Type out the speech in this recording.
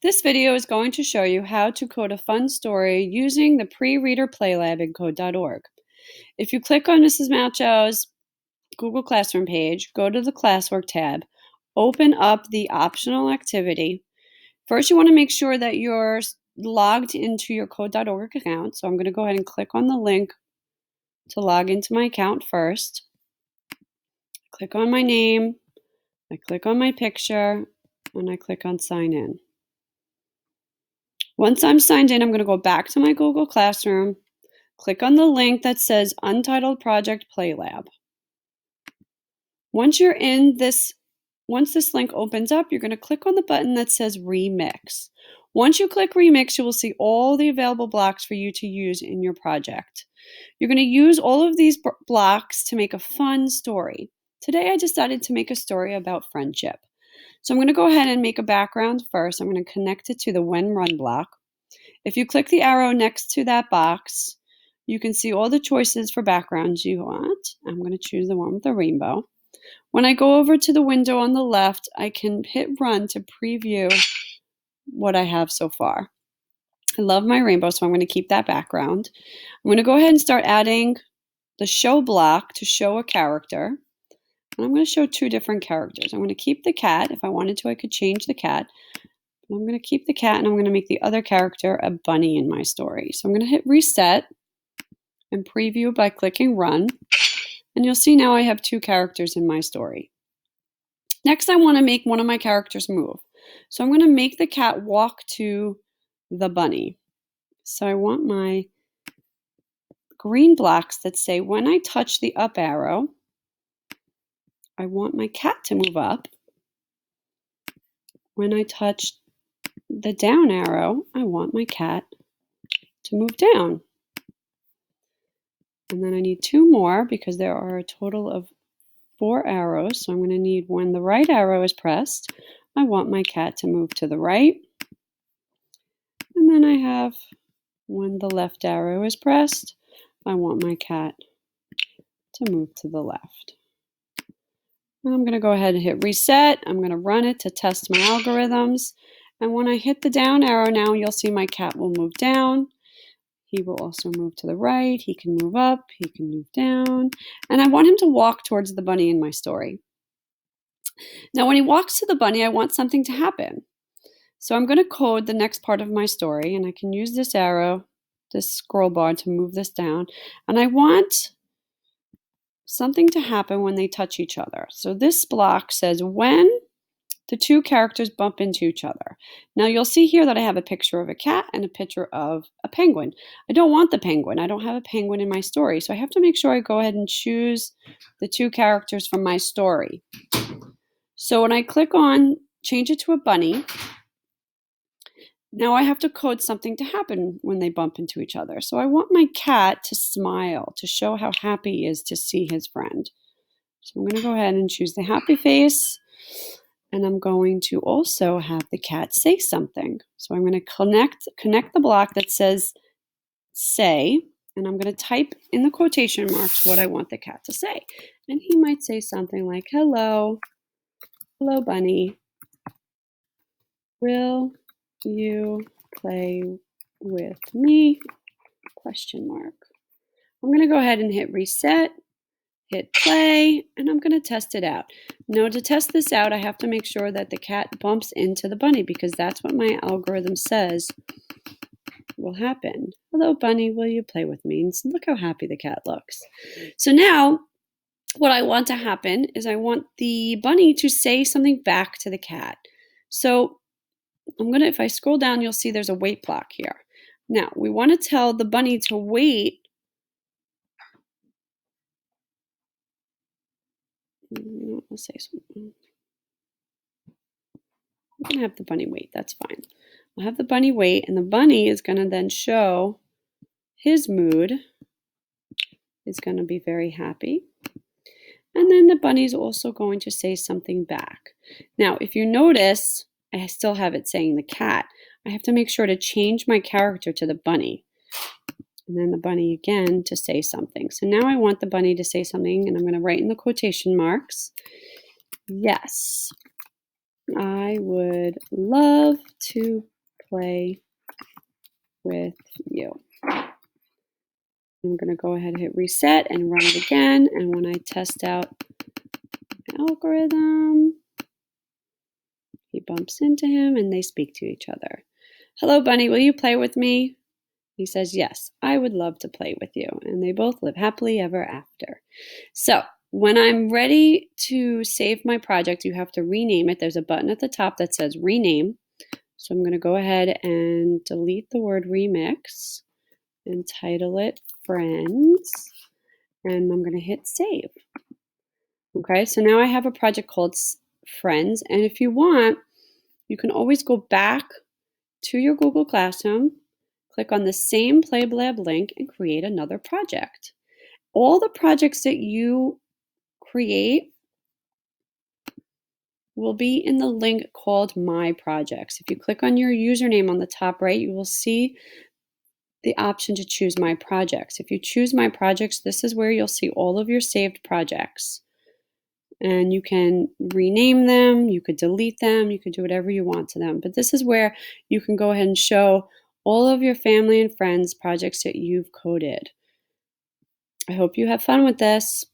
This video is going to show you how to code a fun story using the Pre-Reader Play Lab in code.org. If you click on Mrs. Malchow's Google Classroom page, go to the Classwork tab, open up the optional activity. First, you want to make sure that you're logged into your code.org account. So I'm going to go ahead and click on the link to log into my account first. Click on my name, I click on my picture, and I click on sign in. Once I'm signed in, I'm going to go back to my Google Classroom, click on the link that says Untitled Project Play Lab. Once this link opens up, you're going to click on the button that says Remix. Once you click Remix, you will see all the available blocks for you to use in your project. You're going to use all of these blocks to make a fun story. Today, I decided to make a story about friendship. So I'm going to go ahead and make a background first. I'm going to connect it to the When Run block. If you click the arrow next to that box, you can see all the choices for backgrounds you want. I'm going to choose the one with the rainbow. When I go over to the window on the left, I can hit run to preview what I have so far. I love my rainbow, so I'm going to keep that background. I'm going to go ahead and start adding the show block to show a character. And I'm going to show two different characters. I'm going to keep the cat. If I wanted to, I could change the cat. I'm going to keep the cat, and I'm going to make the other character a bunny in my story. So I'm going to hit reset and preview by clicking run. And you'll see now I have two characters in my story. Next, I want to make one of my characters move. So I'm going to make the cat walk to the bunny. So I want my green blocks that say when I touch the up arrow, I want my cat to move up. When I touch the down arrow, I want my cat to move down. And then I need two more because there are a total of 4 arrows. So I'm going to need when the right arrow is pressed, I want my cat to move to the right. And then I have when the left arrow is pressed, I want my cat to move to the left. And I'm going to go ahead and hit reset. I'm going to run it to test my algorithms. And when I hit the down arrow now, you'll see my cat will move down. He will also move to the right. He can move up. He can move down. And I want him to walk towards the bunny in my story. Now, when he walks to the bunny, I want something to happen. So I'm going to code the next part of my story, and I can use this arrow, this scroll bar to move this down. And I want something to happen when they touch each other. So this block says when the two characters bump into each other. Now you'll see here that I have a picture of a cat and a picture of a penguin. I don't want the penguin. I don't have a penguin in my story. So I have to make sure I go ahead and choose the two characters from my story. So when I click on change it to a bunny, now I have to code something to happen when they bump into each other. So I want my cat to smile to show how happy he is to see his friend. So I'm going to go ahead and choose the happy face. And I'm going to also have the cat say something. So I'm going to connect the block that says say, and I'm going to type in the quotation marks what I want the cat to say. And he might say something like, hello bunny, will you play with me? Question mark. I'm going to go ahead and hit reset, hit play, and I'm going to test it out. Now, to test this out, I have to make sure that the cat bumps into the bunny because that's what my algorithm says will happen. Hello, bunny, will you play with me? And look how happy the cat looks. So now, what I want to happen is I want the bunny to say something back to the cat. So if I scroll down, you'll see there's a wait block here. Now, we want to tell the bunny to wait. Let's say something. I'm going to have the bunny wait. That's fine. I'll have the bunny wait, and the bunny is going to then show his mood. Is going to be very happy. And then the bunny's also going to say something back. Now, if you notice, I still have it saying the cat. I have to make sure to change my character to the bunny. And then the bunny again to say something. So now I want the bunny to say something, and I'm going to write in the quotation marks, yes. I would love to play with you. I'm going to go ahead and hit reset and run it again. And when I test out the algorithm, he bumps into him and they speak to each other. Hello, Bunny, will you play with me? He says, yes, I would love to play with you. And they both live happily ever after. So when I'm ready to save my project, you have to rename it. There's a button at the top that says rename. So I'm going to go ahead and delete the word remix and title it Friends. And I'm going to hit save. Okay, so now I have a project called Friends. And if you want, you can always go back to your Google Classroom, click on the same PlayBlab link, and create another project. All the projects that you create will be in the link called My Projects. If you click on your username on the top right, you will see the option to choose My Projects. If you choose My Projects, this is where you'll see all of your saved projects. And you can rename them, you could delete them, you could do whatever you want to them. But this is where you can go ahead and show all of your family and friends projects that you've coded. I hope you have fun with this.